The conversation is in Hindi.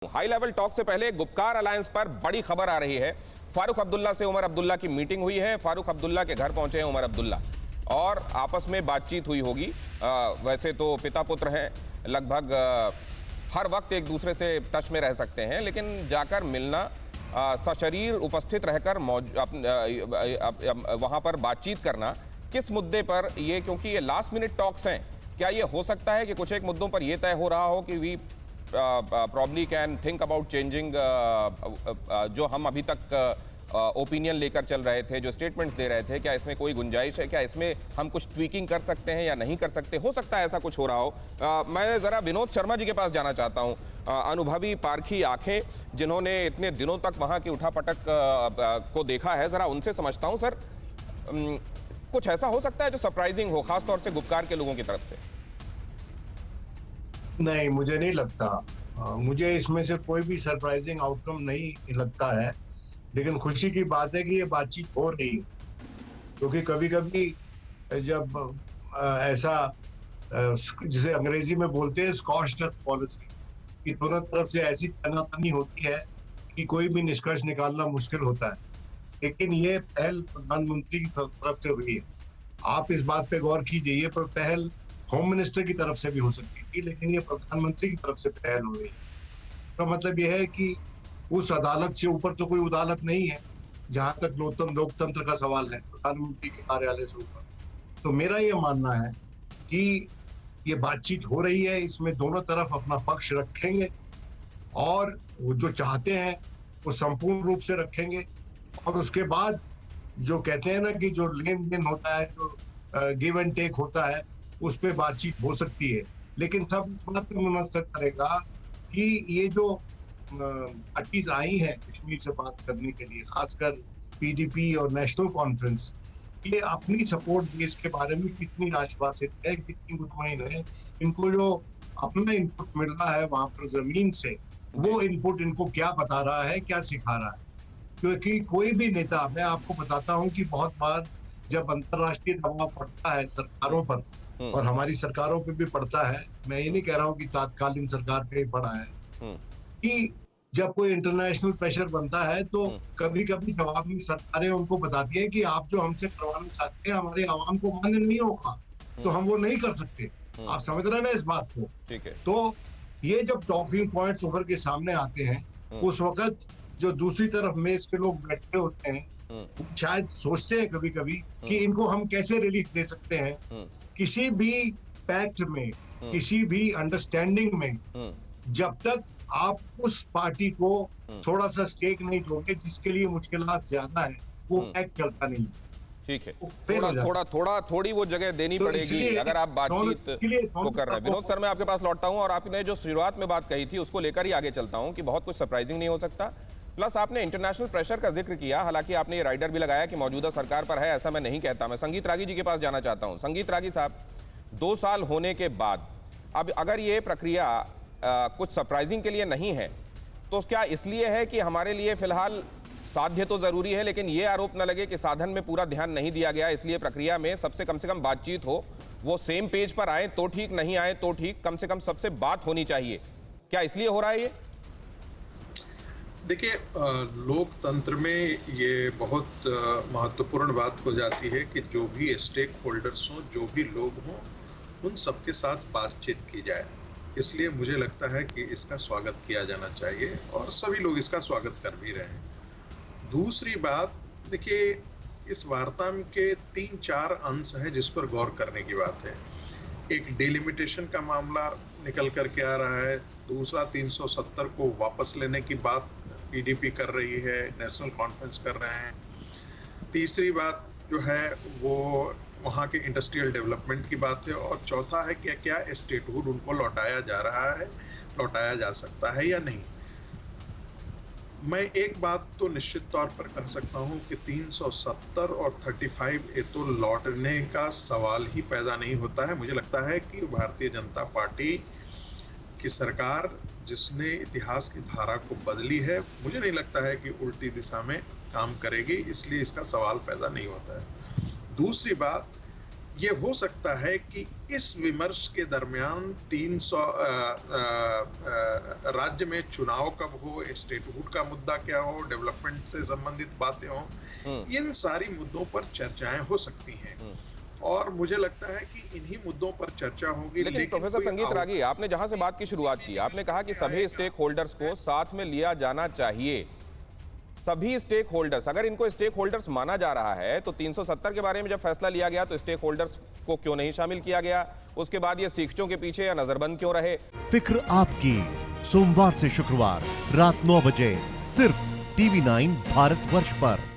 हाई लेवल टॉक से पहले गुपकार अलायंस पर बड़ी खबर आ रही है। फारूक अब्दुल्ला से उमर अब्दुल्ला की मीटिंग हुई है। फारूक अब्दुल्ला के घर पहुंचे हैं उमर अब्दुल्ला और आपस में बातचीत हुई होगी। वैसे तो पिता पुत्र हैं, लगभग हर वक्त एक दूसरे से टच में रह सकते हैं, लेकिन जाकर मिलना, सशरीर उपस्थित रहकर वहां पर बातचीत करना, किस मुद्दे पर ये, क्योंकि ये लास्ट मिनट टॉक्स हैं, क्या ये हो सकता है कि कुछ एक मुद्दों पर यह तय हो रहा हो कि we probably can think about changing जो हम अभी तक ओपिनियन लेकर चल रहे थे, जो स्टेटमेंट्स दे रहे थे, क्या इसमें कोई गुंजाइश है? क्या इसमें हम कुछ ट्वीकिंग कर सकते हैं या नहीं कर सकते? हो सकता है ऐसा कुछ हो रहा हो। मैं ज़रा विनोद शर्मा जी के पास जाना चाहता हूँ, अनुभवी पारखी आंखें, जिन्होंने इतने दिनों तक वहाँ की उठापटक को देखा है, ज़रा उनसे समझता हूँ। सर, कुछ ऐसा हो सकता है जो सरप्राइजिंग हो, खासतौर से गुपकार के लोगों की तरफ से? नहीं, मुझे नहीं लगता। मुझे इसमें से कोई भी सरप्राइजिंग आउटकम नहीं लगता है, लेकिन खुशी की बात है कि ये बातचीत हो रही है, क्योंकि कभी कभी जब ऐसा जिसे अंग्रेजी में बोलते हैं स्कॉच डेथ पॉलिसी, कि दोनों तरफ से ऐसी तनातनी होती है कि कोई भी निष्कर्ष निकालना मुश्किल होता है। लेकिन ये पहल प्रधानमंत्री की तरफ से हुई है। आप इस बात पे गौर कीजिए, ये पहल होम मिनिस्टर की तरफ से भी हो सकती थी, लेकिन ये प्रधानमंत्री की तरफ से पहल हो रही है। तो मतलब यह है कि उस अदालत से ऊपर तो कोई अदालत नहीं है जहां तक लोकतंत्र का सवाल है, प्रधानमंत्री के कार्यालय से ऊपर। तो मेरा ये मानना है कि ये बातचीत हो रही है, इसमें दोनों तरफ अपना पक्ष रखेंगे और वो जो चाहते हैं वो संपूर्ण रूप से रखेंगे, और उसके बाद जो कहते हैं ना कि जो लेन देन होता है, जो गिव एंड टेक होता है, उस पर बातचीत हो सकती है। लेकिन सब इस बात पर मुनसर करेगा कि ये जो पार्टीज आई हैं कश्मीर से बात करने के लिए, खासकर पीडीपी और नेशनल कॉन्फ्रेंस, ये अपनी सपोर्ट बेस के बारे में कितनी आश्वासित है, कितनी मुतमईन है, इनको जो अपना इनपुट मिल रहा है वहां पर जमीन से, वो इनपुट इनको क्या बता रहा है, क्या सिखा रहा है। क्योंकि कोई भी नेता, मैं आपको बताता हूँ कि बहुत बार जब अंतर्राष्ट्रीय दबाव पड़ता है सरकारों पर, और हमारी सरकारों पे भी पड़ता है, मैं ये नहीं कह रहा हूँ कि तात्कालीन सरकार पे ही पड़ा है, कि जब कोई इंटरनेशनल प्रेशर बनता है तो कभी कभी जवाबी सरकारें उनको बताती है कि आप जो हमसे करवाना चाहते हैं हमारे आवाम को मान्य नहीं होगा, तो हम वो नहीं कर सकते। आप समझ रहे हैं ना इस बात को? ठीक है। तो ये जब टॉकिंग पॉइंट्स उभर के सामने आते हैं, उस वक्त जो दूसरी तरफ मेज के लोग बैठे होते हैं, शायद सोचते हैं कभी कभी कि इनको हम कैसे रिलीफ दे सकते हैं। किसी भी पैक्ट में, किसी भी अंडरस्टैंडिंग में, जब तक आप उस पार्टी को थोड़ा सा स्टेक नहीं दोगे जिसके लिए मुश्किलात ज्यादा है, वो पैक्ट चलता नहीं। ठीक है, थोड़ी वो जगह देनी पड़ेगी अगर आप बातचीत को कर रहे हैं। विनोद सर, मैं आपके पास लौटता हूं और आपने जो शुरुआत में बात कही थी उसको लेकर ही आगे चलता हूं कि बहुत कुछ सरप्राइजिंग नहीं हो सकता। प्लस आपने इंटरनेशनल प्रेशर का जिक्र किया, हालांकि आपने ये राइडर भी लगाया कि मौजूदा सरकार पर है, ऐसा मैं नहीं कहता। मैं संगीत रागी जी के पास जाना चाहता हूं। संगीत रागी साहब, 2 साल होने के बाद अब अगर ये प्रक्रिया कुछ सरप्राइजिंग के लिए नहीं है, तो क्या इसलिए है कि हमारे लिए फिलहाल साध्य तो जरूरी है, लेकिन ये आरोप न लगे कि साधन में पूरा ध्यान नहीं दिया गया, इसलिए प्रक्रिया में सबसे कम से कम बातचीत हो, वो सेम पेज पर आए तो ठीक, नहीं आए तो ठीक, कम से कम सबसे बात होनी चाहिए। क्या इसलिए हो रहा है ये? देखिए, लोकतंत्र में ये बहुत महत्वपूर्ण बात हो जाती है कि जो भी स्टेक होल्डर्स हों, जो भी लोग हों, उन सबके साथ बातचीत की जाए। इसलिए मुझे लगता है कि इसका स्वागत किया जाना चाहिए और सभी लोग इसका स्वागत कर भी रहे हैं। दूसरी बात, देखिए, इस वार्ता के 3-4 अंश हैं जिस पर गौर करने की बात है। एक डिलिमिटेशन का मामला निकल करके आ रहा है, दूसरा 370 को वापस लेने की बात पीडीपी कर रही है, नेशनल कॉन्फ्रेंस कर रहे हैं। तीसरी बात जो है वो वहाँ के इंडस्ट्रियल डेवलपमेंट की बात है, और चौथा है कि क्या स्टेटहुड उनको लौटाया जा रहा है, लौटाया जा सकता है या नहीं। मैं एक बात तो निश्चित तौर पर कह सकता हूँ कि 370 और 35A तो लौटने का सवाल ही पैदा नहीं होता है। मुझे लगता है कि भारतीय जनता पार्टी की सरकार, जिसने इतिहास की धारा को बदली है, मुझे नहीं लगता है कि उल्टी दिशा में काम करेगी, इसलिए इसका सवाल पैदा नहीं होता है। दूसरी बात, ये हो सकता है कि इस विमर्श के दरमियान 300 राज्य में चुनाव कब हो, स्टेटहुड का मुद्दा क्या हो, डेवलपमेंट से संबंधित बातें हो, इन सारी मुद्दों पर चर्चाएं हो सकती हैं। और मुझे लगता है कि इन्हीं मुद्दों पर चर्चा होगी। लेकिन प्रोफेसर संगीत रागी, आपने जहां से बात की शुरुआत की, आपने कहा कि सभी स्टेक होल्डर्स को साथ में लिया जाना चाहिए। सभी स्टेक होल्डर्स, अगर इनको स्टेक होल्डर्स माना जा रहा है तो 370 के बारे में जब फैसला लिया गया तो स्टेक होल्डर्स को क्यों नहीं शामिल किया गया? उसके बाद ये शिक्षकों के पीछे या नजरबंद क्यों रहे? फिक्र आपकी, सोमवार से शुक्रवार रात 9 बजे सिर्फ TV9 भारतवर्ष पर।